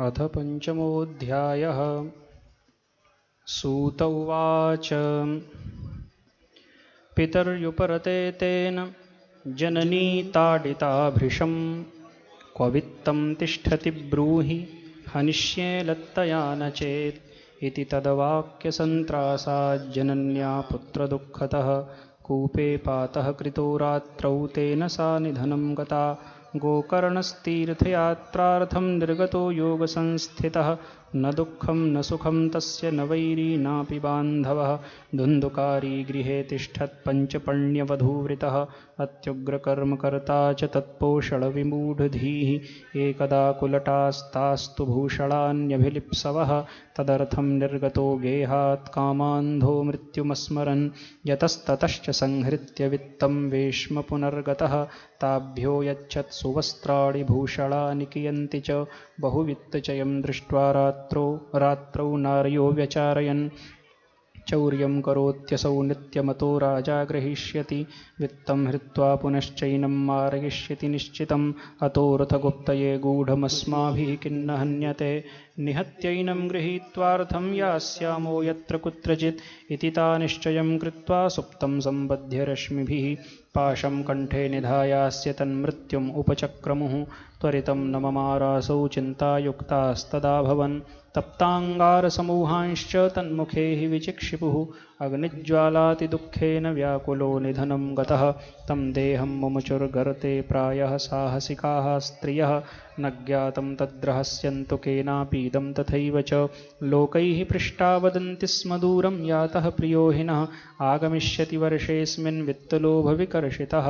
अथ पंचमोऽध्यायः। सूत उवाच पितर्युपरते तेन जननी ताडिता भृशं क्व वित्तं तिष्ठति ब्रूहि हनिष्ये लत्तया न चेत् इति तद्वाक्यसन्त्रासाज्जनन्या पुत्रदुःखतः कूपे पातः कृतो रात्रौ तेन सा निधनं गता। गोकर्णस्तीर्थयात्रार्थं निर्गतो योगसंस्थितः न दुःखं न सुखं तस्य न वैरी नापि बान्धवः। धुन्धुकारी गृहे तिष्ठत् पञ्चपण्यवधूवृतः अत्युग्रकर्मकर्ता च तत्पोषणविमूढधीः। एकदा कुलटास्तास्तु भूषणान्यभिलिप्सवः तदर्थं निर्गतो गेहात् कामान्धो मृत्युमस्मरन् यतस्ततश्च संहृत्य वित्तं वेश्म पुनर्गतः। ताभ्यो यच्छत् सुवस्त्राणि भूषणानि कियन्ति च बहुवित्तचयं दृष्ट्वा रात्रौ नार्यो व्यचारयन् चौर्यं करोत्यसौ नित्यमतो राजा गृहीष्यति वित्तं हृत्वा पुनश्चैनं मारयिष्यति निश्चितम्। अतो रथगुप्तये गूढमस्माभिः किन्न हन्यते निहत्यैनं गृहीत्वार्थं यास्यामो यत्र कुत्रचित् इति ता निश्चयं कृत्वा सुप्तं सम्बध्य रश्मिभिः पाशं कण्ठे निधायास्य तन्मृत्युम् उपचक्रमुः। त्वरितं न ममारासौ चिन्तायुक्तास्तदाभवन् तप्ताङ्गारसमूहांश्च तन्मुखे हि विचिक्षिपुः। अग्निज्वालातिदुःखेन व्याकुलो निधनं गतः तं देहं मुमुचुर्गर्ते प्रायः साहसिकाः स्त्रियः न ज्ञातं तद्रहस्यन्तु केनापीदं तथैव च लोकैः पृष्टा वदन्ति स्म दूरं यातः प्रियो हिनः आगमिष्यति वर्षेऽस्मिन् वित्तलोभविकर्षितः।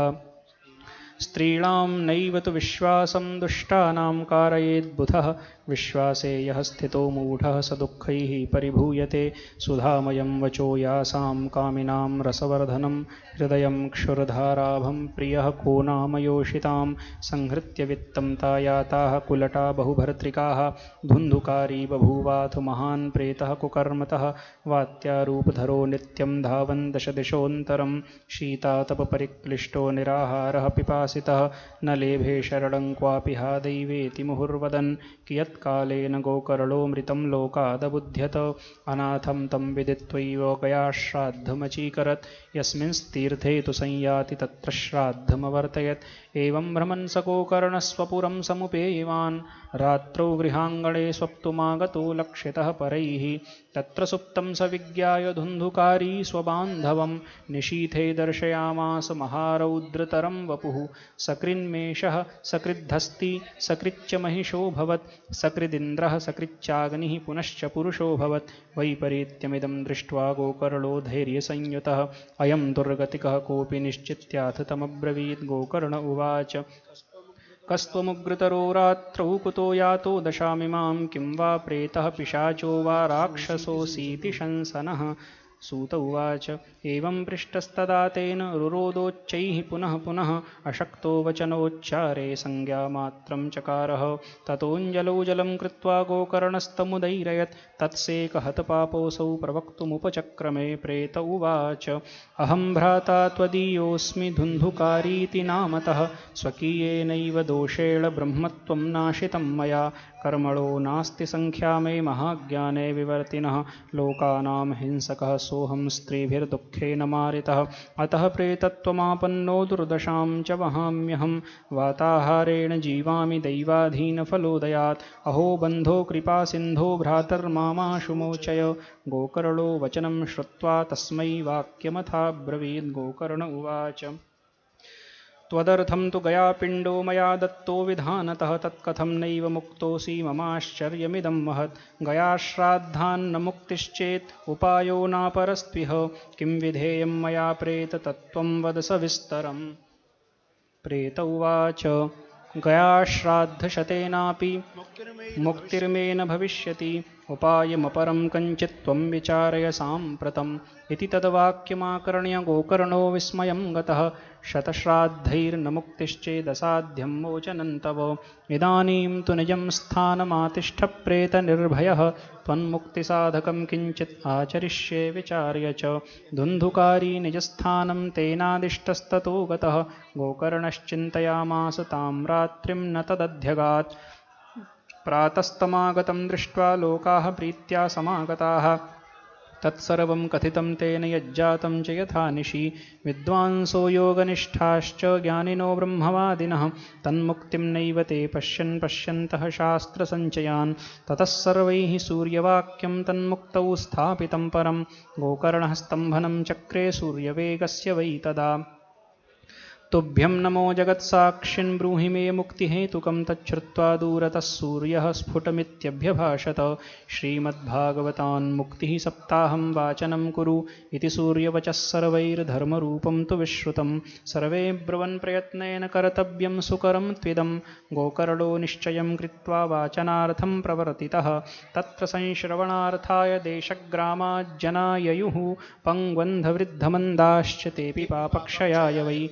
स्त्रीणां नैव तु विश्वासं दुष्टानां कारयेद्बुधः विश्वासे यः स्थितो मूढः स दुःखैः परिभूयते। सुधामयं वचो यासां कामिनां रसवर्धनं हृदयं क्षुरधाराभं प्रियः को नाम योषितां संहृत्य वित्तं तायाताः कुलटा बहुभर्त्रिकाः। धुन्धुकारी बभूवाथ महान् प्रेतः कुकर्मतः वात्यारूपधरो नित्यं धावन् दशदिशोऽन्तरं शीतातपपरिक्लिष्टो निराहारः पिपासितः न लेभे शरणं क्वापि हा दैवेति मुहुर्वदन् कियत्कालेन गोकर्णोऽमृतं लोकादबुध्यत। अनाथं तं विदित्वैव गया श्राद्धमचीकरत् यस्मिंस्तीर्थे तु संयाति तत्र श्राद्धमवर्तयत्। एवं भ्रमन् स गोकर्णस्वपुरं समुपेयवान् रात्रौ गृहाङ्गणे स्वप्तुमागतो लक्षितः परैः। तत्र सुप्तं स विज्ञाय धुन्धुकारी स्वबान्धवं निशीथे दर्शयामास महारौद्रतरं वपुः। सकृन्मेषः सकृद्धस्ति सकृच्च महिषोऽभवत् सकृदिन्द्रः सकृच्चाग्निः पुनश्च पुरुषोऽभवत्। वैपरीत्यमिदं दृष्ट्वा गोकर्णो धैर्यसंयुतः अयं दुर्गतिकः कोऽपि निश्चित्याथ तमब्रवीत्। गोकर्ण उवाच कस्त्वमुग्रतरो रात्रौ कुतो यातो दशामिमां किं वा प्रेतः पिशाचो वा राक्षसोऽसीति शंसनः। सूत उवाच एवं पृष्टस्तदा तेन रुरोदोच्चैः पुनः पुनः अशक्तो वचनोच्चारे संज्ञामात्रं चकारः। ततोऽञ्जलौ जलं कृत्वा गोकर्णस्तमुदैरयत् तत्सेकहतपापोऽसौ प्रवक्तुमुपचक्रमे। प्रेत उवाच अहं भ्राता त्वदीयोऽस्मि धुन्धुकारीति नामतः स्वकीयेनैव दोषेण ब्रह्मत्वं नाशितं मया। कर्मणो नास्ति संख्या मे महाज्ञाने विवर्तिनः लोकानां हिंसकः सोऽहं स्त्रीभिर्दुःखेन मारितः। अतः प्रेतत्वमापन्नो दुर्दशां च वहाम्यहं वाताहारेण जीवामि दैवाधीनफलोदयात्। अहो बन्धो कृपासिन्धो भ्रातर्मामाशु मोचय। गोकर्णो वचनं श्रुत्वा तस्मै वाक्यमथाब्रवीत्। गोकर्ण उवाच त्वदर्थं तु गयापिण्डो मया दत्तो विधानतः तत्कथं नैव मुक्तोऽसि ममाश्चर्यमिदं महत्। गयाश्राद्धान्न मुक्तिश्चेत् उपायो नापरस्त्विह किं विधेयं मया प्रेत तत्त्वं वद सविस्तरम्। प्रेत उवाच गयाश्राद्धशतेनापि मुक्तिर्मे न भविष्यति उपायमपरं कञ्चित् त्वं विचारय साम्प्रतम् इति तद्वाक्यमाकर्ण्य गोकर्णो विस्मयं गतः। शतश्राद्धैर्न मुक्तिश्चेदसाध्यं मोचनं तव इदानीं तु निजं स्थानमातिष्ठ प्रेतनिर्भयः त्वन्मुक्तिसाधकं किञ्चित् आचरिष्ये विचार्य च। धुन्धुकारी निजस्थानं तेनादिष्टस्ततो गतः गोकर्णश्चिन्तयामास तां रात्रिं न तदध्यगात्। प्रातस्तमागतं दृष्ट्वा लोकाः प्रीत्या समागताः। तत्सर्वं कथितं तेन यज्जातं च यथा निशि विद्वांसो योगनिष्ठाश्च ज्ञानिनो ब्रह्मवादिनः तन्मुक्तिं नैव ते पश्यन्तः शास्त्रसञ्चयान्। ततः सर्वैः सूर्यवाक्यं तन्मुक्तौ स्थापितं परं गोकर्णः स्तम्भनं चक्रे सूर्यवेगस्य वै तदा। तुभ्यं नमो जगत्साक्षिन् ब्रूहि मे मुक्तिहेतुकं तच्छ्रुत्वा दूरतः सूर्यः स्फुटमित्यभ्यभाषत। श्रीमद्भागवतान् मुक्तिः सप्ताहं वाचनं कुरु इति सूर्यवचः सर्वैर्धर्मरूपं तु विश्रुतं। सर्वे ब्रुवन् प्रयत्नेन कर्तव्यं सुकरं त्विदं गोकर्णो निश्चयं कृत्वा वाचनार्थं प्रवर्तितः। तत्र संश्रवणार्थाय देशग्रामाज्जना ययुः पङ्गन्धवृद्धमन्दाश्च तेऽपि पापक्षयाय वै।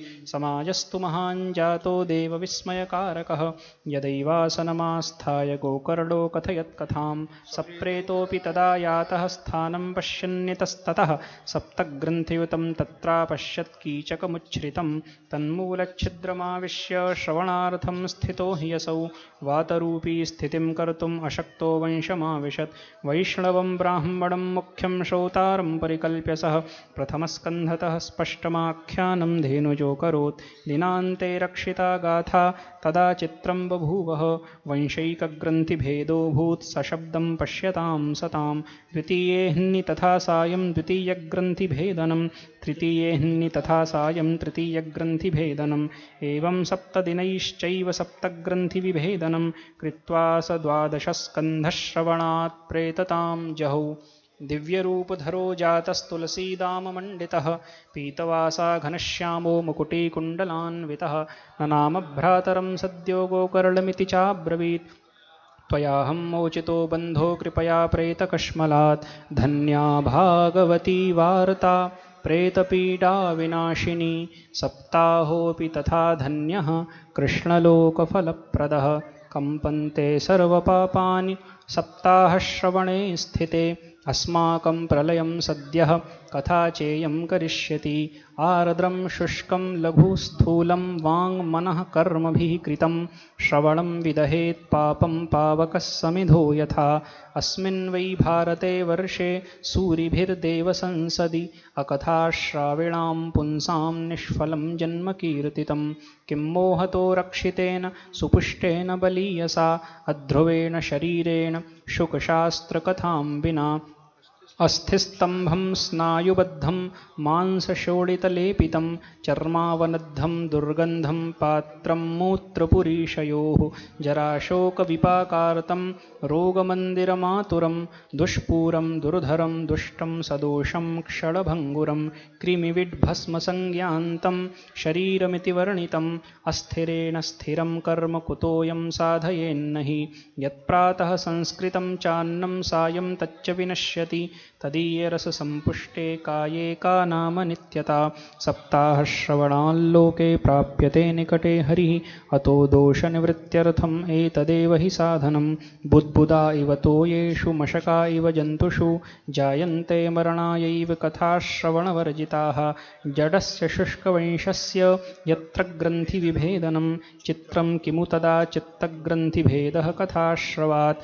समाजस्तु महान् जातो देवविस्मयकारकः यदैवासनमास्थाय गोकर्णो कथयत्कथां। सप्रेतोऽपि तदा यातः स्थानं पश्यन्नितस्ततः सप्तग्रन्थियुतं तत्रापश्यत् कीचकमुच्छ्रितं। तन्मूलच्छिद्रमाविश्य श्रवणार्थं स्थितो हि असौ वातरूपी स्थितिं कर्तुम् अशक्तो वंशमाविशत्। वैष्णवं ब्राह्मणं मुख्यं श्रोतारं परिकल्प्य सः प्रथमस्कन्धतः स्पष्टमाख्यानं धेनुजो करोत्। दिनान्ते रक्षिता गाथा तदा चित्रं बभूवः वंशैकग्रन्थिभेदोऽभूत् सशब्दं पश्यतां सतां। द्वितीयेऽह्नि तथा सायं द्वितीयग्रन्थिभेदनं तृतीयेऽह्नि तथा सायं तृतीयग्रन्थिभेदनम्। एवं सप्तदिनैश्चैव सप्तग्रन्थिविभेदनं कृत्वा स द्वादशस्कन्धश्रवणात् प्रेततां जहौ। दिव्यरूपधरो जातस्तुलसीदाममण्डितः पीतवासा घनश्यामो मुकुटीकुण्डलान्वितः नाम भ्रातरं सद्यो गोकर्णमिति चाब्रवीत्। त्वयाहं मोचितो बन्धो कृपया प्रेतकश्मलात् धन्या भागवती वार्ता प्रेतपीडा विनाशिनी। सप्ताहोऽपि तथा धन्यः कृष्णलोकफलप्रदः कम्पन्ते सर्वपापानि सप्ताहश्रवणे स्थिते। अस्माकं प्रलयं सद्यः कथा चेयं करिष्यति। आर्द्रं शुष्कं लघुस्थूलं वाङ्मनः कर्मभिः कृतं श्रवणं विदहेत् पापं पावकः समिधो यथा। अस्मिन् वै भारते वर्षे सूरिभिर्देवसंसदि अकथाश्राविणां पुंसां निष्फलं जन्म कीर्तितं। किं मोहतो रक्षितेन सुपुष्टेन बलीयसा अध्रुवेण शरीरेण शुकशास्त्रकथां विना। अस्थिस्तम्भं स्नायुबद्धं मांसशोणितलेपितं चर्मावनद्धं दुर्गन्धं पात्रं मूत्रपुरीशयोः जराशोकविपाकार्तं रोगमन्दिरमातुरं दुष्पूरं दुर्धरं दुष्टं सदोषं क्षणभङ्गुरं कृमिविड्भस्मसंज्ञान्तं शरीरमिति वर्णितम्। अस्थिरेण स्थिरं कर्म कुतोऽयं साधयेन्नहि यत्प्रातः संस्कृतं चान्नं सायं तच्च विनश्यति। तदीयरससम्पुष्टे काये का नाम नित्यता। सप्ताहश्रवणाल्लोके प्राप्यते निकटे हरिः अतो दोषनिवृत्त्यर्थम् एतदेव हि साधनं। बुद्बुदा इव तोयेषु मशका इव जन्तुषु जायन्ते मरणायैव कथाश्रवणवर्जिताः। जडस्य शुष्कवंशस्य यत्र ग्रन्थिविभेदनं चित्रं किमु तदा चित्तग्रन्थिभेदः कथाश्रवात्।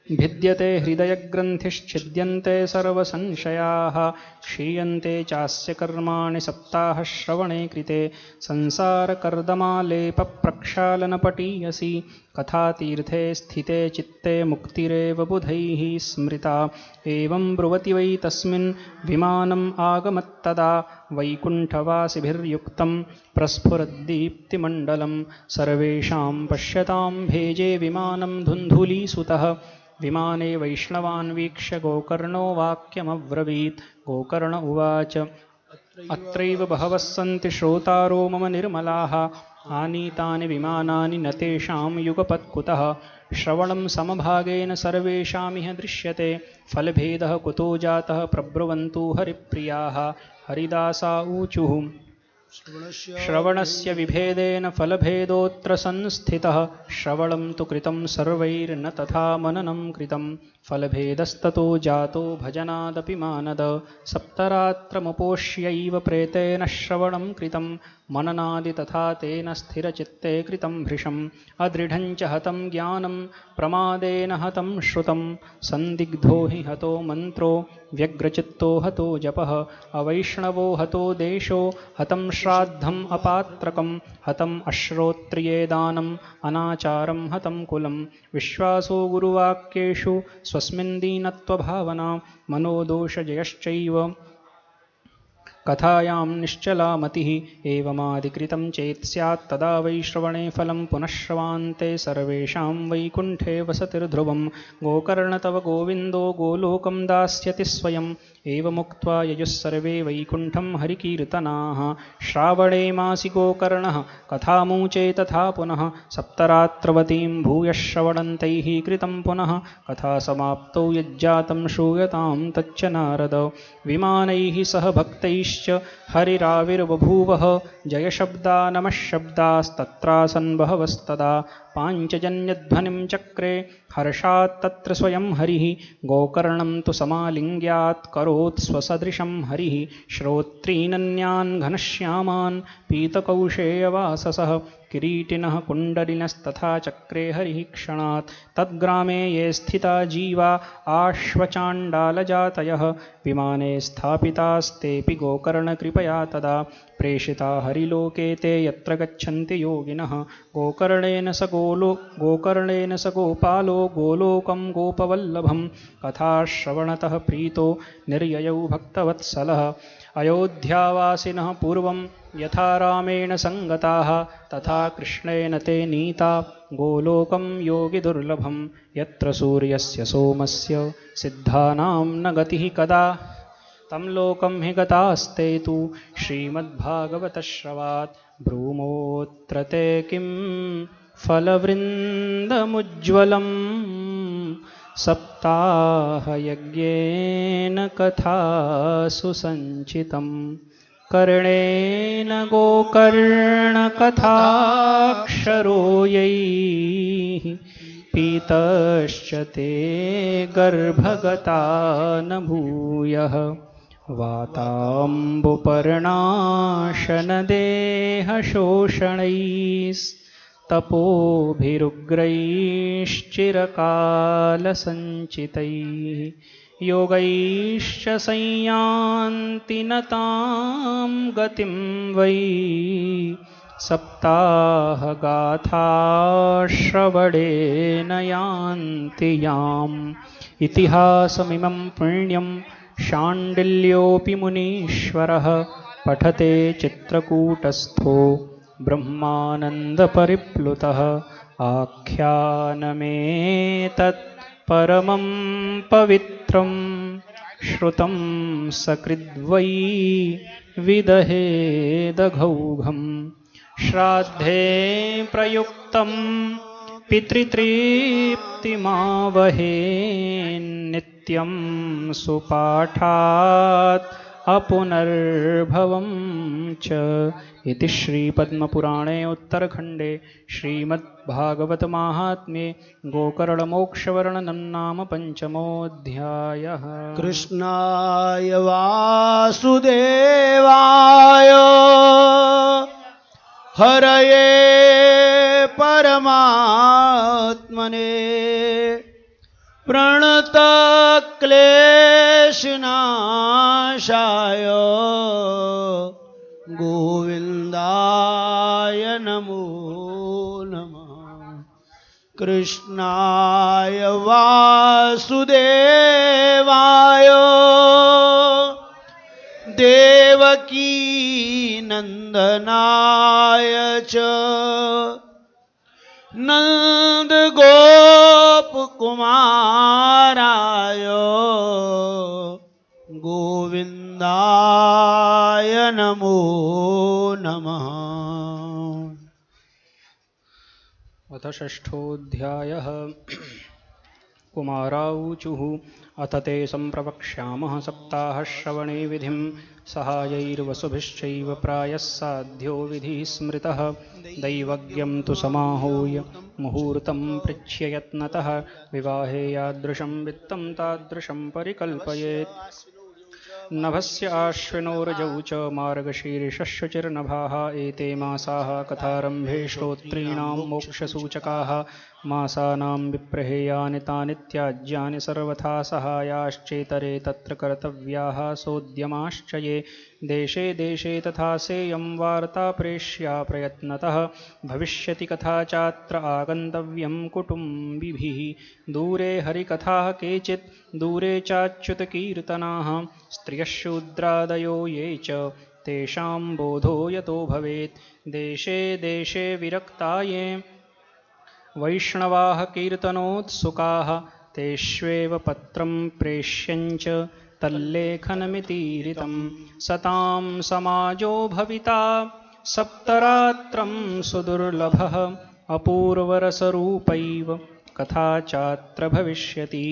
भिद्यते हृदयग्रन्थिश्छिद्यन्ते सर्वसंशयाः क्षीयन्ते चास्य कर्माणि सप्ताहश्रवणे कृते। संसारकर्दमालेपप्रक्षालनपटीयसि कथातीर्थे स्थिते चित्ते मुक्तिरेव बुधैः स्मृता। एवं ब्रुवति वै तस्मिन् विमानम् आगमत्तदा वैकुण्ठवासिभिर्युक्तं प्रस्फुरद्दीप्तिमण्डलं। सर्वेषां पश्यतां भेजे विमानं धुन्धुलीसुतः। विमाने वैष्णवान् वीक्ष्य गोकर्णो वाक्यमब्रवीत्। गोकर्ण उवाच अत्रैव बहवः सन्ति श्रोतारो मम निर्मलाः आनीतानि विमानानि न तेषां युगपत्कुतः। श्रवणं समभागेन सर्वेषामिह दृश्यते फलभेदः कुतो जातः प्रब्रुवन्तु हरिप्रियाः। हरिदासा ऊचुः श्रवणस्य विभेदेन फलभेदोऽत्र संस्थितः। श्रवणं तु कृतं सर्वैर्न तथा मननं कृतं फलभेदस्ततो जातो भजनादपि मानद। सप्तरात्रमुपोष्यैव प्रेतेन श्रवणं कृतं मननादि तथा तेन स्थिरचित्ते कृतं भृशम् अदृढं च हतं ज्ञानं प्रमादेन हतं श्रुतं संदिग्धो हि हतो मन्त्रो व्यग्रचित्तो हतो जपः अवैष्णवो हतो देशो हतं श्राद्धम् अपात्रकं हतम् अश्रोत्रिये दानम् अनाचारं हतं कुलं विश्वासो गुरुवाक्येषु स्वस्मिन् दीनत्वभावना मनोदोषजयश्चैव कथायां निश्चला मतिः एवमादिकृतं चेत् स्यात् तदा वै श्रवणे फलं पुनः श्रवान्ते सर्वेषां वैकुण्ठे वसतिर्ध्रुवं गोकर्ण तव गोविन्दो गोलोकं दास्यति स्वयम् एवमुक्त्वा ययुः सर्वे वैकुण्ठं हरिकीर्तनाः श्रावणे मासि गोकर्णः कथामूचे तथा पुनः सप्तरात्रवतीं भूयः श्रवणन्तैः कृतं पुनः कथासमाप्तौ यज्जातं श्रूयतां तच्च नारद विमानैः सह भक्तैश्च हरिराविर्बभूवः जयशब्दा नमः शब्दास्तत्रासन् बहवस्तदा पाञ्चजन्यध्वनिं चक्रे हर्षात् तत्र स्वयं हरिः गोकर्णं तु समालिङ्ग्यात् करोत् स्वसदृशं हरिः श्रोत्रीनन्यान् घनश्यामान् पीतकौशेयवाससः किरीटिनः कुण्डलिनस्तथा चक्रे हरिः क्षणात् तद्ग्रामे ये स्थिता जीवा आश्वचाण्डालजातयः विमाने स्थापितास्तेऽपि गोकर्णकृपया तदा प्रेषिता हरिलोके ते यत्र गच्छन्ति योगिनः गोकर्णेन स गोपालो गोलोकं गोपवल्लभं कथाश्रवणतः प्रीतो निर्ययौ भक्तवत्सलः अयोध्यावासिनः पूर्वं यथा रामेण सङ्गताः तथा कृष्णेन ते नीता गोलोकं योगिदुर्लभं यत्र सूर्यस्य सोमस्य सिद्धानां न गतिः कदा तं लोकं हि गतास्ते तु श्रीमद्भागवतश्रवात् ब्रूमोऽत्र ते किं फलवृन्दमुज्ज्वलं सप्ताहयज्ञेन कथासु सञ्चितं कर्णेन गोकर्णकथाक्षरो यैः पीतश्च ते गर्भगता न भूयः वाताम्बुपर्णाशनदेहशोषणैस्तपोभिरुग्रैश्चिरकालसञ्चितैः योगैश्च संयान्ति न तां गतिं वै सप्ताहगाथाश्रवणेन यान्ति याम् इतिहासमिमं पुण्यं शाण्डिल्योऽपि मुनीश्वरः पठते चित्रकूटस्थो ब्रह्मानन्दपरिप्लुतः आख्यानमेतत् परमं पवित्रं श्रुतं सकृद्वै विदहेदघौघम् श्राद्धे प्रयुक्तं पितृतृप्तिमावहे नित्यं सुपाठात् अपुनर्भवं च इति श्रीपद्मपुराणे उत्तरखण्डे श्रीमद्भागवतमाहात्म्ये गोकर्णमोक्षवर्णनं नाम पञ्चमोऽध्यायः। कृष्णाय वासुदेवाय हरये परमात्मने प्रणतक्लेशनाशाय गोविन्दाय नमो नमः। कृष्णाय वासुदेवाय देवकी नन्दनाय च नन्दगोपकुमाराय गोविन्दाय नमो नमः। अथ षष्ठोऽध्यायः। कुमाराऊचुः अथ ते सम्प्रवक्ष्यामः सप्ताहश्रवणे विधिं सहायैर्वसुभिश्चैव प्रायः साध्यो विधिः स्मृतः दैवज्ञं तु समाहूय मुहूर्तं पृच्छ्य यत्नतः विवाहे यादृशं वित्तं तादृशं परिकल्पयेत् नभस्य आश्विनोरजौ च मार्गशीर्षशुचिर्नभाः एते मासाः कथारम्भे श्रोत्रीणां मोक्षसूचकाः मासानां विप्रहेयानि तानि त्याज्यानि सर्वथा सहायाश्चेतरे तत्र कर्तव्याः सोद्यमाश्च ये देशे देशे तथा सेयं वार्ता प्रेष्या प्रयत्नतः भविष्यति कथा चात्र आगन्तव्यं कुटुम्बिभिः दूरे हरिकथाः केचित् दूरे चाच्युतकीर्तनाः स्त्रियः शूद्रादयो ये च तेषां बोधो यतो भवेत् देशे देशे विरक्ता ये वैष्णवाः कीर्तनोत्सुकाः तेष्वेव पत्रं प्रेष्यञ्च तल्लेखनमितीरितं सतां समाजो भविता सप्तरात्रं सुदुर्लभः अपूर्वरसरूपैव कथा चात्र भविष्यति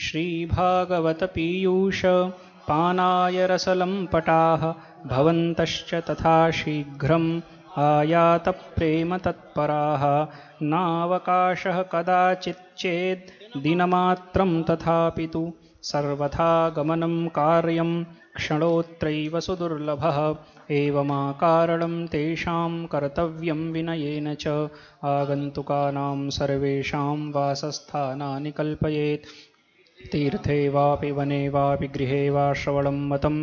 श्रीभागवतपीयूष पानाय रसलम्पटाः भवन्तश्च तथा शीघ्रम् आयातप्रेमतत्पराः नावकाशः कदाचिच्चेद् दिनमात्रं तथापि तु सर्वथा गमनं कार्यं क्षणोत्रैव सुदुर्लभः एवमाकारणं तेषां कर्तव्यं विनयेन च आगन्तुकानां सर्वेषां वासस्थानानि कल्पयेत् तीर्थे वापि वने वापि गृहे वा श्रवणं मतं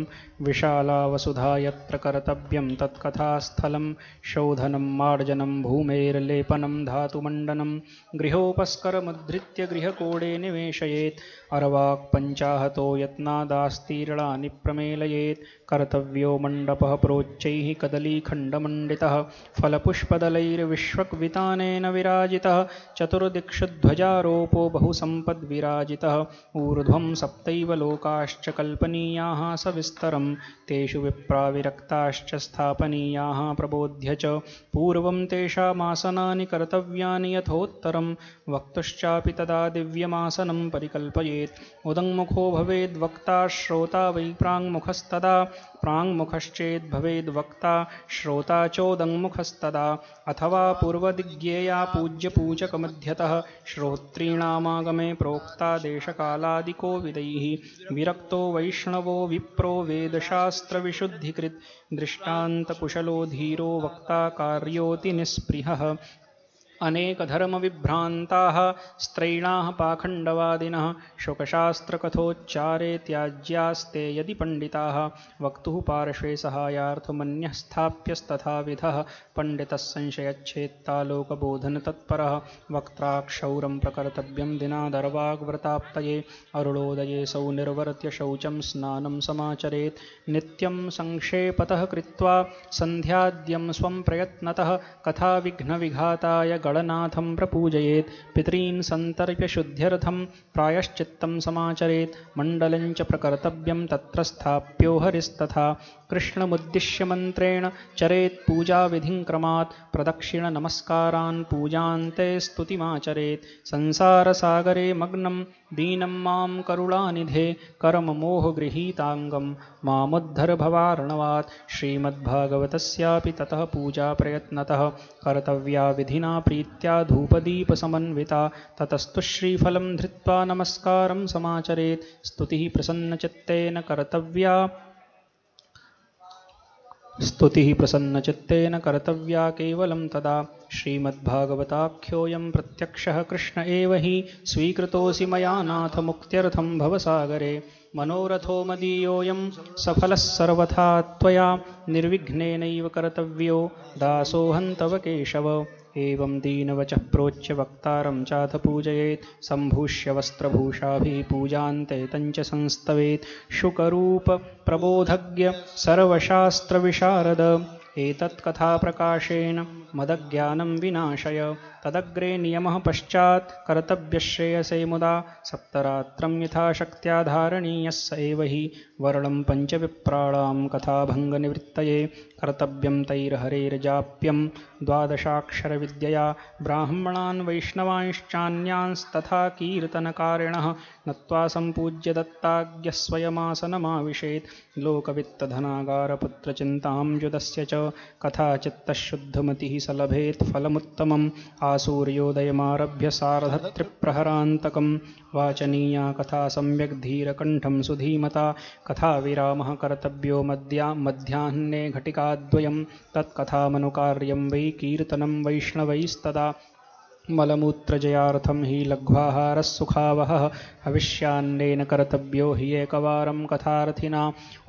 विशाला वसुधा यत्र कर्तव्यं तत्कथास्थलं शोधनं मार्जनं भूमेर्लेपनं धातुमण्डनं गृहोपस्करमुद्धृत्य गृहकोणे निवेशयेत् अर्वाक् पञ्चाहतो यत्नादास्तीर्णानि प्रमेलयेत् कर्तव्यो मण्डपः प्रोच्चैः कदलीखण्डमण्डितः फलपुष्पदलैर्विश्वक्वितानेन विराजितः चतुर्दिक्षु ध्वजारोपो बहुसम्पद्विराजितः ऊर्ध्वं सप्तैव लोकाश्च कल्पनीयाः सविस्तरं तेषु विप्राविरक्ताश्च स्थापनीयाः प्रबोध्य च पूर्वं तेषामासनानि कर्तव्यानि यथोत्तरं वक्तुश्चापि तदा दिव्यमासनं परिकल्पयेत् उदङ्मुखो भवेद्वक्ता श्रोता वै प्राङ्मुखस्तदा प्राङ्मुखश्चेद्भवेद्वक्ता श्रोता चोदङ्मुखस्तदा अथवा पूर्वदिग्येया पूज्यपूजकमध्यतः श्रोत्रीणामागमे प्रोक्ता देशकालादिकोविदैः विरक्तो वैष्णवो विप्रो वेदशास्त्रविशुद्धिकृत् दृष्टान्तकुशलो धीरो वक्ता कार्योऽतिनिःस्पृहः अनेकधर्मविभ्रान्ताः स्त्रैणाः पाखण्डवादिनः शुकशास्त्रकथोच्चारे त्याज्यास्ते यदि पण्डिताः वक्तुः पार्श्वे सहायार्थमन्यः स्थाप्यस्तथाविधः पण्डितः संशयच्छेत्तालोकबोधनतत्परः वक्त्राक्षौरं प्रकर्तव्यं दिनादर्वाग्व्रताप्तये अरुणोदये सौनिर्वर्त्य शौचं स्नानं समाचरेत् नित्यं संक्षेपतः कृत्वा सन्ध्याद्यं स्वं प्रयत्नतः कथाविघ्नविघाताय गणनाथं प्रपूजयेत् पितॄन् सन्तर्प्य शुद्ध्यर्थं प्रायश्चित्तं समाचरेत् मण्डलं च प्रकर्तव्यं तत्र स्थाप्यो हरिस्तथा कृष्णमुद्दिश्य मन्त्रेण चरेत् पूजाविधिं क्रमात् प्रदक्षिणनमस्कारान् पूजान्ते स्तुतिमाचरेत् संसारसागरे मग्नं दीनं मां करुणानिधे कर्ममोहगृहीताङ्गं मामुद्धर भवार्णवात् श्रीमद्भागवतस्यापि ततः पूजा प्रयत्नतः कर्तव्या विधिना प्रीत्या धूपदीपसमन्विता ततस्तु श्रीफलं धृत्वा नमस्कारं समाचरेत् स्तुतिः प्रसन्नचित्तेन कर्तव्या कर्तव्या केवलं तदा श्रीमद्भागवताख्योऽयं प्रत्यक्षः कृष्ण एव हि स्वीकृतोऽसि मया नाथ मुक्त्यर्थं भवसागरे मनोरथो मदीयोऽयं सफलः सर्वथा त्वया निर्विघ्नेनैव कर्तव्यो दासोऽहं तव केशव एवं दीनवचः प्रोच्य वक्तारं चाथ पूजयेत् सम्भूष्य वस्त्रभूषाभिः पूजान्ते तञ्च संस्तवेत् शुकरूप प्रबोधज्ञ सर्वशास्त्रविशारद एतत्कथाप्रकाशेन मदज्ञानं विनाशय तदग्रे नियमः पश्चात् कर्तव्यश्रेयसे मुदा सप्तरात्रं यथाशक्त्या धारणीयः स एव हि वर्णं पञ्चविप्राणां कथाभङ्गनिवृत्तये कर्तव्यं तैर्हरेर्जाप्यं द्वादशाक्षरविद्यया ब्राह्मणान् वैष्णवांश्चान्यांस्तथा कीर्तनकारिणः नत्वा सम्पूज्य दत्ताज्ञः स्वयमासनमाविशेत् लोकवित्तधनागारपुत्रचिन्तां युधस्य च कथाचित्तः शुद्धमतिः स लभेत् फलमुत्तमम् आसूर्योदयमारभ्य सार्धत्रिप्रहरान्तकं वाचनीया कथा सम्यक् धीरकण्ठं सुधीमता कथाविरामः कर्तव्यो मध्याह्ने घटिकाद्वयं तत्कथामनुकार्यं वै कीर्तनं वैष्णवैस्तदा मलमूत्रजयार्थं हि लघ्वाहारः सुखावहः हविष्यान्नेन कर्तव्यो हि एकवारं कथार्थिना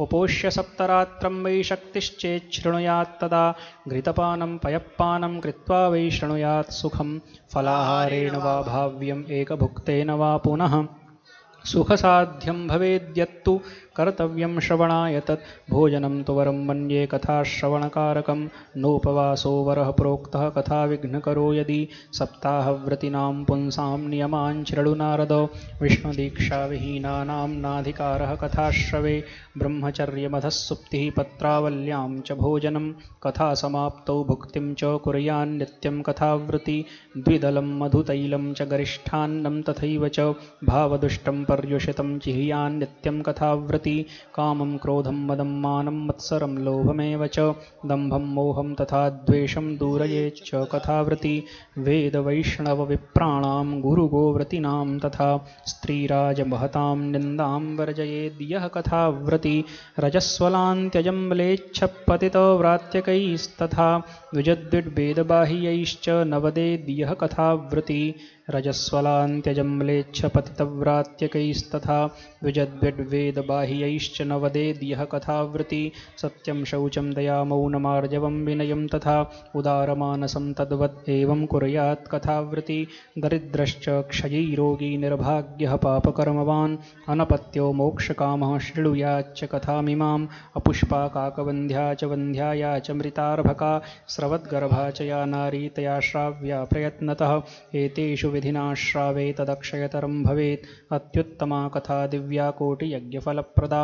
उपोष्य सप्तरात्रं वै शक्तिश्चेच्छृणुयात्तदा घृतपानं पयःपानं कृत्वा वै शृणुयात् सुखं फलाहारेण वा भाव्यम् एकभुक्तेन वा पुनः सुखसाध्यं भवेद्यत्तु कर्तव्यं श्रवणाय तत् भोजनं तु वरं मन्ये कथाश्रवणकारकं नोपवासो वरः प्रोक्तः कथाविघ्नकरो यदि सप्ताहव्रतीनां पुंसां नियमान् शृणुनारद विष्णुदीक्षाविहीनानां नाधिकारः कथाश्रवे ब्रह्मचर्यमधः सुप्तिः पत्रावल्यां च भोजनं कथासमाप्तौ भुक्तिं च कुर्यान्नित्यं कथावृत्ति द्विदलं मधुतैलं च गरिष्ठान्नं तथैव च भावदुष्टं पर्युषितं चिह्यान्नित्यं कथावृत्ति कामं क्रोधं मदं मानं मत्सरं लोभमेव च दम्भं मोहं तथा द्वेषं दूरयेच्च कथावृत्ति वेदवैष्णवविप्राणां गुरुगोव्रतीनां तथा स्त्रीराजमहतां निन्दां वर्जयेद्यः कथावृत्ति रजस्वलान्त्यजं म्लेच्छपतितव्रात्यकैस्तथा द्विजद्विड्वेदबाह्यैश्च नवदेद्यः कथावृत्ति रजस्वलान्त्यजं म्लेच्छपतितव्रात्यकैस्तथा द्विजद्विड्वेदबाह्यैश्च नवदेद्यः कथावृत्ति सत्यं शौचं दया मौनमार्जवं विनयं तथा उदारमानसं तद्वत् एवं कुर्यात् कथावृत्ति दरिद्रश्च क्षयी रोगी निर्भाग्यः पापकर्मवान् अनपत्यो मोक्षकामः शृणुयाच्च कथामिमाम् अपुष्पा काकवन्ध्या च वन्ध्याया च मृतार्भका स्रवद्गर्भा च या नारी तया श्राव्या प्रयत्नतः एतेषु विधिना श्रावे तदक्षयतरं भवेत् अत्युत्तमा कथा दिव्या कोटियज्ञफलप्रदा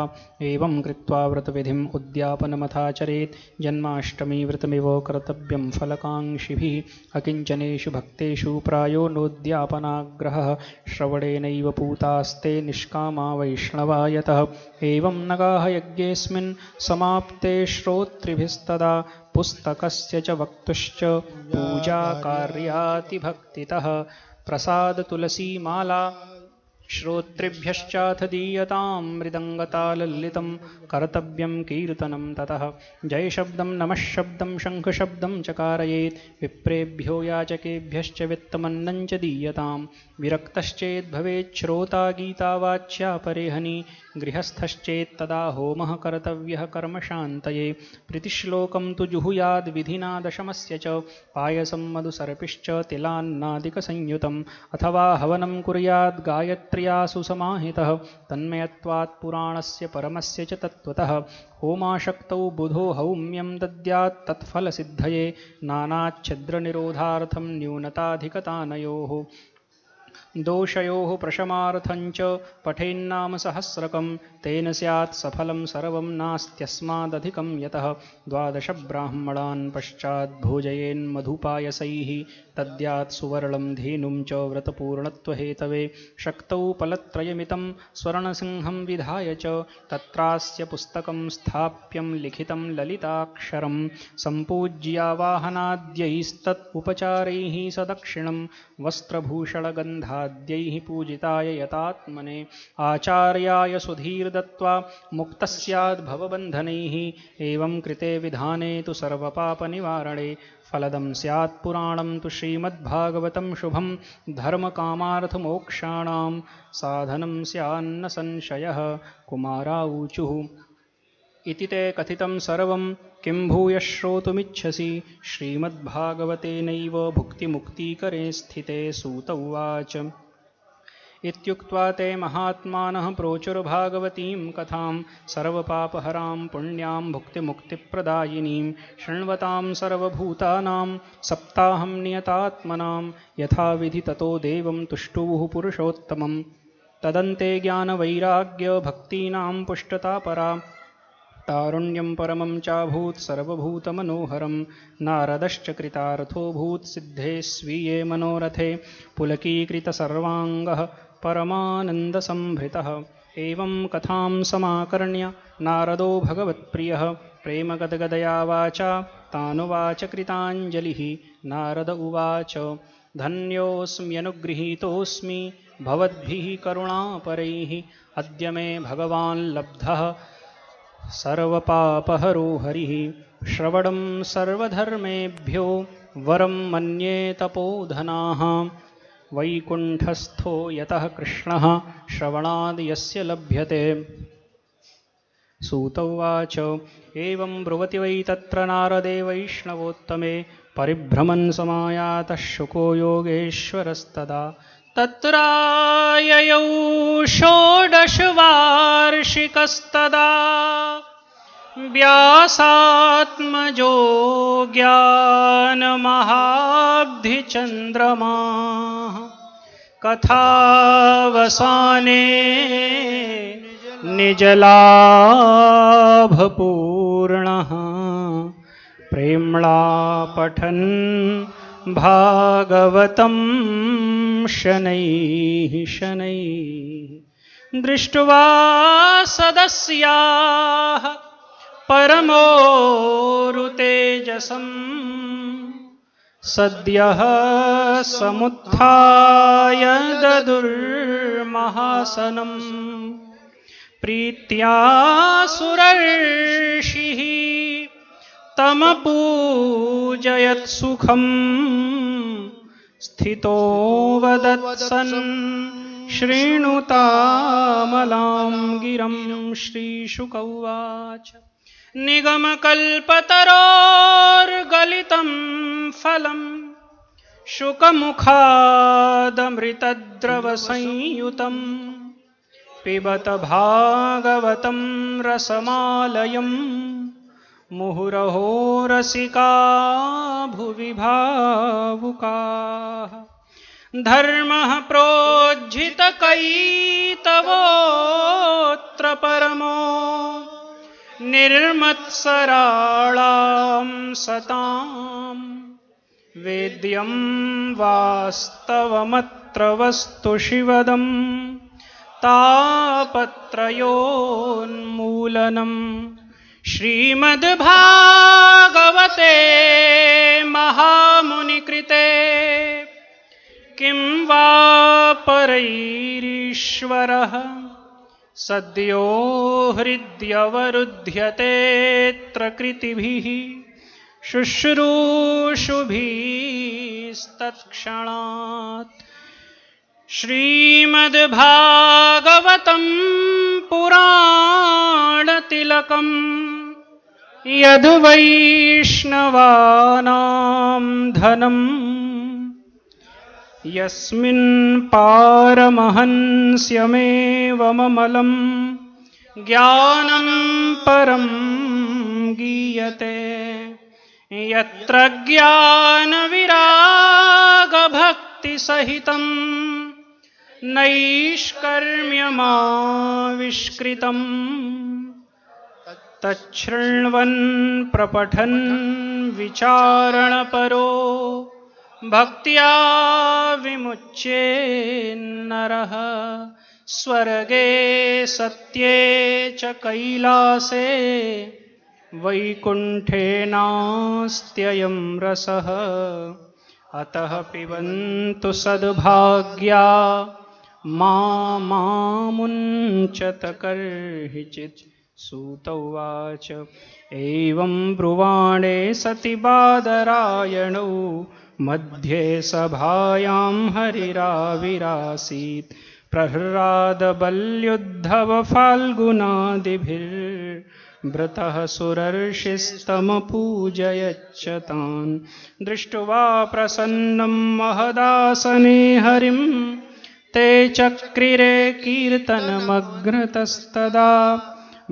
एवं कृत्वा व्रतविधिम् उद्यापनमथाचरेत् जन्माष्टमी व्रतमिव कर्तव्यं फलकाङ्क्षिभिः अकिञ्चनेषु भक्तेषु प्रायो नोद्यापनाग्रहः श्रवणेनैव पूतास्ते निष्कामा वैष्णवा यतः एवं नगाः यज्ञेऽस्मिन् समाप्ते श्रोत्रिभिस्तदा पुस्तकस्य च वक्तुश्च पूजाकार्यातिभक्तितः प्रसादतुलसीमाला श्रोत्रिभ्यश्चाथ दीयतां मृदङ्गताललितं कर्तव्यं कीर्तनं ततः जयशब्दं नमः शब्दं शङ्खशब्दं च कारयेत् विप्रेभ्यो याचकेभ्यश्च वित्तमन्नं च दीयतां विरक्तश्चेद्भवेत् श्रोता गीतावाच्या परेहनि गृहस्थश्चेत्तदा होमः कर्तव्यः कर्मशान्तये प्रीतिश्लोकं तु जुहुयाद् विधिना दशमस्य च पायसं मधुसर्पिश्च तिलान्नादिकसंयुतम् अथवा हवनं कुर्याद् गायत्र्यासु समाहितः तन्मयत्वात् पुराणस्य परमस्य च तत्त्वतः होमाशक्तौ बुधो हौम्यं दद्यात् तत्फलसिद्धये नानाच्छिद्रनिरोधार्थं न्यूनताधिकतानयोः दोषयोः प्रशमार्थञ्च पठेन्नाम सहस्रकं तेन स्यात् सफलं सर्वं नास्त्यस्मादधिकं यतः 12 ब्राह्मणान् पश्चात् भोजयेन्मधुपायसैः तद्यात् सुवर्णं धेनुं च व्रतपूर्णत्वहेतवे शक्तौ फलत्रयमितं स्वर्णसिंहं विधाय च तत्रास्य पुस्तकं स्थाप्यं लिखितं ललिताक्षरं सम्पूज्यावाहनाद्यैस्तत् उपचारैः सदक्षिणं वस्त्रभूषणगन्धाद्यैः पूजिताय यतात्मने आचार्याय सुधीर्दत्त्वा मुक्तः स्याद् भवबन्धनैः एवं कृते विधाने तु सर्वपापनिवारणे फलदं स्यात् पुराणं तु श्रीमद्भागवतं शुभं धर्मकामार्थमोक्षाणां साधनं स्यान्न संशयः कुमाराऊचुः इति ते कथितं सर्वं किं भूयः श्रोतुमिच्छसि श्रीमद्भागवतेनैव भुक्तिमुक्तिकरे स्थिते सूत उवाच इत्युक्त्वा ते महात्मानः प्रोचुर्भागवतीं कथां सर्वपापहरां पुण्यां भुक्तिमुक्तिप्रदायिनीं शृण्वतां सर्वभूतानां सप्ताहं नियतात्मनां यथाविधि ततो देवं तुष्टुवुः पुरुषोत्तमं तदन्ते ज्ञानवैराग्यभक्तीनां पुष्टता परा तारुण्यं परमं चाभूत् सर्वभूतमनोहरं नारदश्च कृतार्थोऽभूत् सिद्धे स्वीये मनोरथे पुलकीकृतसर्वाङ्गः परमानन्दसंभृतः एवं कथां समाकर्ण्य नारदो भगवत्प्रियः प्रेमगदगदया वाचा तानुवाच कृताञ्जलिः नारद उवाच धन्योऽस्म्यनुगृहीतोऽस्मि भवद्भिः करुणापरैः अद्य मे भगवान् लब्धः सर्वपापहरो हरिः श्रवणं सर्वधर्मेभ्यो वरं मन्ये तपोधनाः वैकुण्ठस्थो यतः कृष्णः श्रवणाद् यस्य लभ्यते। सूत उवाच एवं ब्रुवति वै तत्र नारदे वैष्णवोत्तमे परिभ्रमन् समायातः शुको योगेश्वरस्तदा तत्राययौ षोडशवार्षिकस्तदा व्यासात्मजो ज्ञानमहाब्धिचन्द्रमाः कथावसाने निजलाभपूर्णः प्रेम्णा पठन् भागवतं शनैः शनैः दृष्ट्वा सदस्याः परमोरुतेजसम् सद्यः समुत्थाय ददुर्महासनम् प्रीत्या सुरर्षिः तमपूजयत्सुखम् स्थितो वदत्सन् श्रेणुतामलां गिरं श्रीशुक उवाच निगमकल्पतरोर्गलितं फलं शुकमुखादमृतद्रवसंयुतं पिबत भागवतं रसमालयम् मुहुरहो रसिका भुवि भावुकाः धर्मः प्रोज्झितकैतवोऽत्र परमो निर्मत्सराणां सतां वेद्यं वास्तवमत्र वस्तु शिवदं तापत्रयोन्मूलनम् श्रीमद्भागवते महामुनिकृते किं वा परैरीश्वरः सद्यो हृद्यवरुध्यतेऽत्र कृतिभिः शुश्रूषुभिस्तत्क्षणात् श्रीमद्भागवतं पुराणतिलकम् यद्वैष्णवानां धनम् यस्मिन् पारमहंस्यमेवममलं ज्ञानं परं गीयते यत्र ज्ञानविरागभक्तिसहितं नैष्कर्म्यमाविष्कृतम् तच्छृण्वन् प्रपठन् विचारणपरो भक्त्या विमुच्येन्नरः स्वर्गे सत्ये च कैलासे वैकुण्ठे नास्त्ययं रसः अतः पिबन्तु सद्भाग्या मामुञ्चत कर्हिचित्। सूत उवाच एवं ब्रुवाणे सति बादरायणौ मध्ये सभायां हरिराविरासीत् प्रह्लादबल्युद्धव फाल्गुनादिभिर्भृतः सुरर्षिस्तमपूजयच्च तान् दृष्ट्वा प्रसन्नं महदासने हरिं ते चक्रिरे कीर्तनमग्रतस्तदा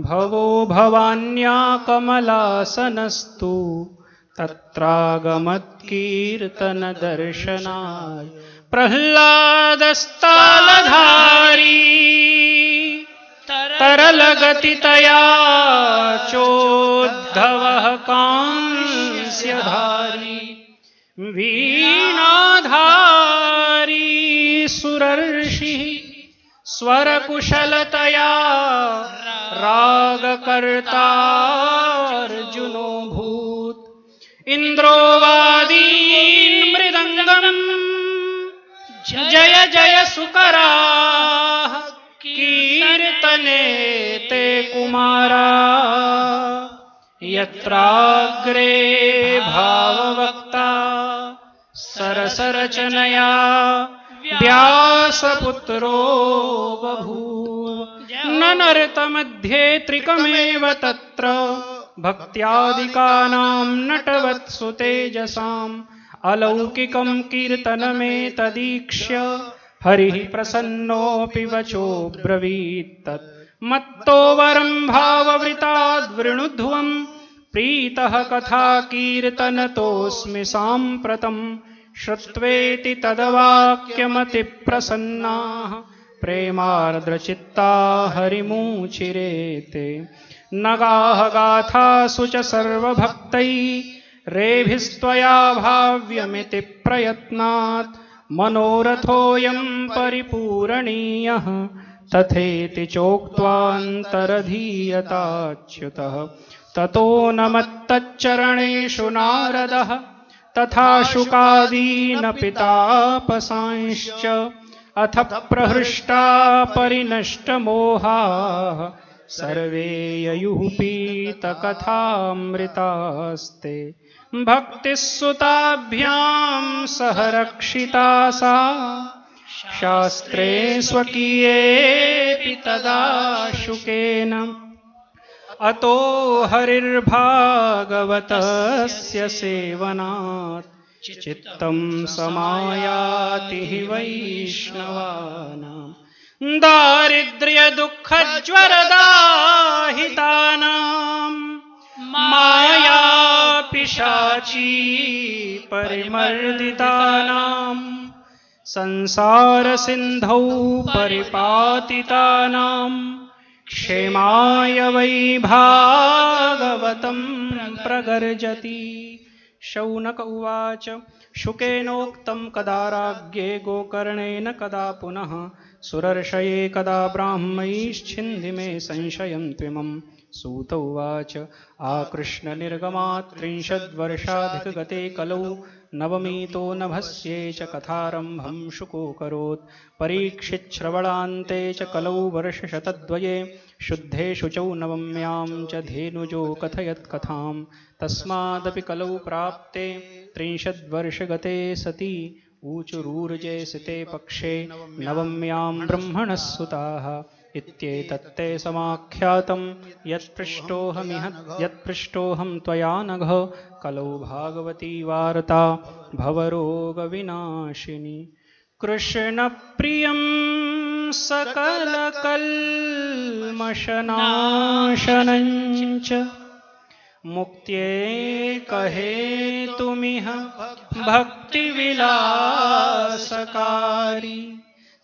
भवो भवान्या कमलासनस्तु तत्रागमत्कीर्तनदर्शनाय प्रह्लादस्तालधारी तरलगतितया चोद्धवः कांस्यधारी वीणाधारी सुरर्षिः स्वरकुशलतया रागकर्तार्जुनोऽभूत् इन्द्रो वादीन् मृदङ्गम् जय जय सुकराः कीर्तने ते कुमारा यत्राग्रे भाववक्ता सरसरचनया व्यासपुत्रो बभूव न नर्तमध्ये त्रिकमेव तत्र भक्त्यादिकानां नटवत्सु तेजसाम् अलौकिकं कीर्तनमेतदीक्ष्य हरिः प्रसन्नोऽपि वचो ब्रवीत्तत् मत्तो वरं भाववृताद्वृणुध्वं प्रीतः कथा कीर्तनतोऽस्मि साम्प्रतम् श्रुत्वेति तद्वाक्यमतिप्रसन्नाः प्रेमार्द्रचित्ता हरिमुचिरेते नगाः गाथासु च सर्वभक्तैः रेभिस्त्वया भाव्यमिति प्रयत्नात् मनोरथोऽयं परिपूरणीयः तथेति चोक्त्वान्तरधीयताच्युतः ततो न मत्तच्चरणेषु नारदः तथा शुकादीनपि तापसांश्च अथ प्रहृष्टा परिनष्टमोहाः सर्वे ययुः पीतकथामृतास्ते भक्तिः सुताभ्यां सह रक्षिता सा शास्त्रे स्वकीयेऽपि तदा शुकेन अतो हरिर्भागवतस्य सेवनात् चित्तं समायाति हि वैष्णवानां दारिद्र्यदुःखज्वरदाहितानां मायापिशाची परिमर्दितानां संसारसिन्धौ परिपातितानां क्षेमाय वै भागवतं प्रगर्जति। शौनक उवाच शुकेनोक्तं कदा राज्ञे गोकर्णेन कदा पुनः सुरर्षये कदा ब्राह्मैश्छिन्धि मे संशयं त्विमं। सूत उवाच आकृष्णनिर्गमात् 30 वर्षाधिकगते कलौ नवमीतो नभस्ये च कथारम्भं शुकोऽकरोत्। परीक्षिच्छ्रवणान्ते च कलौ वर्षशतद्वये शुद्धे शुचौ नवम्यां च धेनुजो कथयत्कथां। तस्मादपि कलौ प्राप्ते 30 वर्षगते सति ऊचुरूर्जे सिते पक्षे नवम्यां ब्रह्मणः सुताः। इत्येतत्ते समाख्यातं यत्पृष्टोऽहं त्वया नघ कलौ भागवती वार्ता भवरोगविनाशिनी। कृष्णप्रियं सकलकल्मषनाशनं च मुक्त्यैकहेतुमिह भक्तिविलासकारी।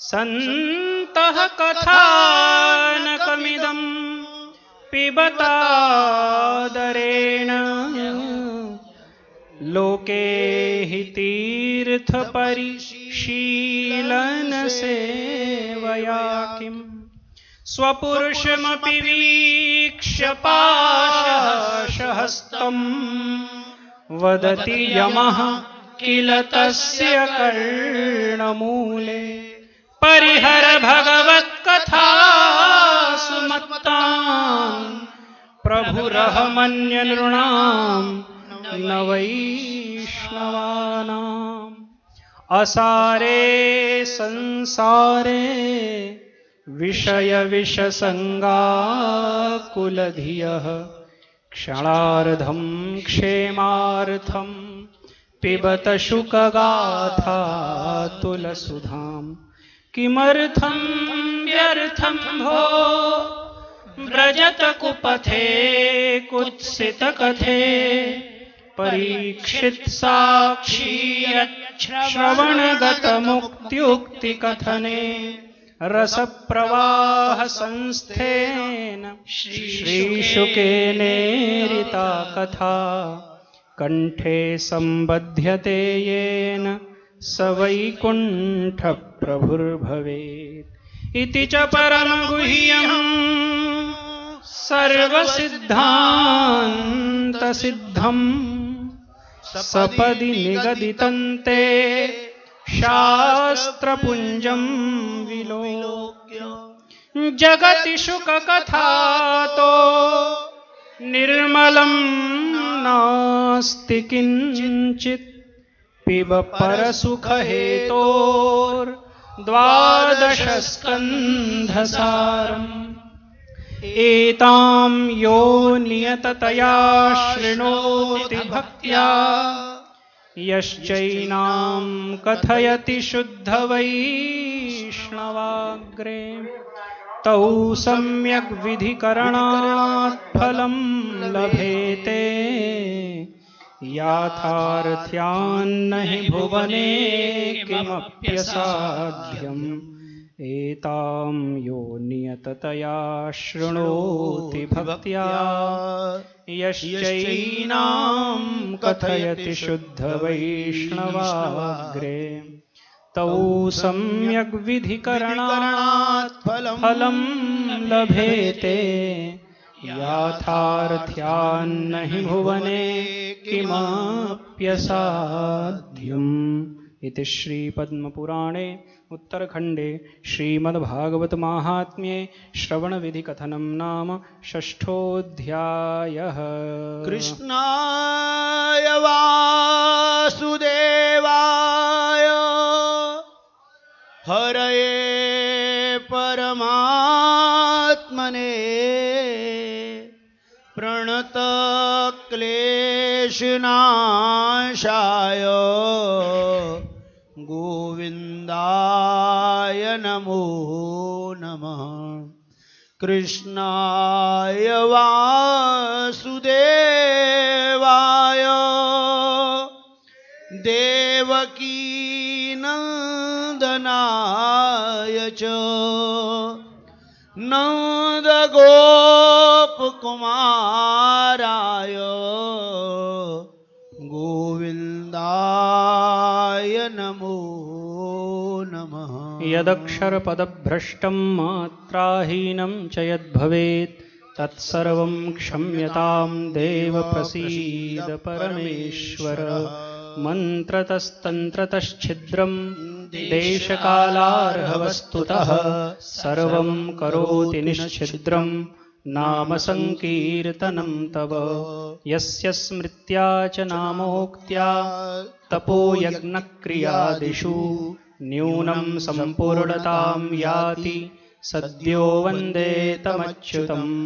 सन्तः कथानकमिदं पिबतादरेण लोके हि तीर्थपरिशीलनसेवया किम्। स्वपुरुषमपि वीक्ष्य पाशहस्तं वदति यमः किल तस्य कर्णमूले। परिहर भगवत्कथासु मत्तान् प्रभुरहमन्य नृणां न वैष्णवानाम्। असारे संसारे विषय विषसंगाकुलधियः क्षणार्धं क्षेमार्थं पिबत शुकगाथा तुलसुधाम्। किमर्थं व्यर्थं भो व्रजत कुपथे कुत्सितकथे। परीक्षित साक्षी श्रवणगतमुक्त्युक्तिकथने रसप्रवाह संस्थेन श्रीशुकेनेरिता कथा। कंठे संबध्यते येन स वैकुण्ठ प्रभुर्भवेत्। इति च परमगुह्यम् सर्वसिद्धान्तसिद्धम् सपदि निगदितं ते शास्त्रपुञ्जं विलोक्य जगति शुककथातो निर्मलं नास्ति किञ्चित् पिब परसुखहेतोर्द्वादशस्कन्धसारम् एतां यो नियततया शृणोति भक्त्या यश्चैनां कथयति शुद्धवैष्णवाग्रे तौ सम्यग् विधिकरणात् फलं लभेते याथार्थ्यान्न हि भुवने किमप्यसाध्यम् एतां यो नियततया शृणोति भक्त्या यश्चैनां कथयति शुद्धवैष्णवाग्रे तौ सम्यग् विधिकरणात् फलं लभेते याथार्थ्यान्न हि भुवने किमप्यसाध्यम् इति श्रीपद्मपुराणे उत्तरखण्डे श्रीमद्भागवतमाहात्म्ये श्रवणविधिकथनं नाम षष्ठोऽध्यायः। कृष्णाय वासुदेवाय हरये परमात्मने प्रणतक्लेशनाशाय गोविन्दाय नमो नमः। कृष्णाय वासुदेवाय देवकीनन्दनाय च नन्दगोपकुमाराय गोविन्दाय नमो नमः। यदक्षरपदभ्रष्टं मात्राहीनं च यद्भवेत् तत्सर्वं क्षम्यतां देव प्रसीद परमेश्वर। मन्त्रतस्तन्त्रतश्छिद्रं देशकालार्हवस्तुतः सर्वं करोति निश्छिद्रं नाम संकीर्तनं तव। यस्य स्मृत्या च नामोक्त्या तपो यज्ञक्रियादिषु न्यूनं सम्पूर्णतां याति सद्यो वन्दे तमच्युतम्।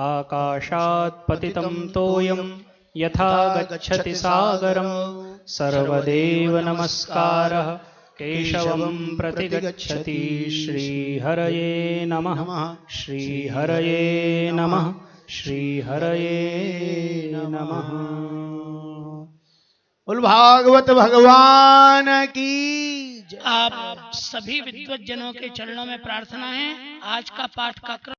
आकाशात् पतितं तोयं यथा गच्छति सागरं सर्वदेव नमस्कारः केशवं प्रतिगच्छति। श्रीहरये नमः श्रीहरये नमः श्रीहरये नमः। बोल भागवत भगवान की जय। आप सभी विद्वज्जनों के चरणों में प्रार्थना है। आज का पाठ का क्रम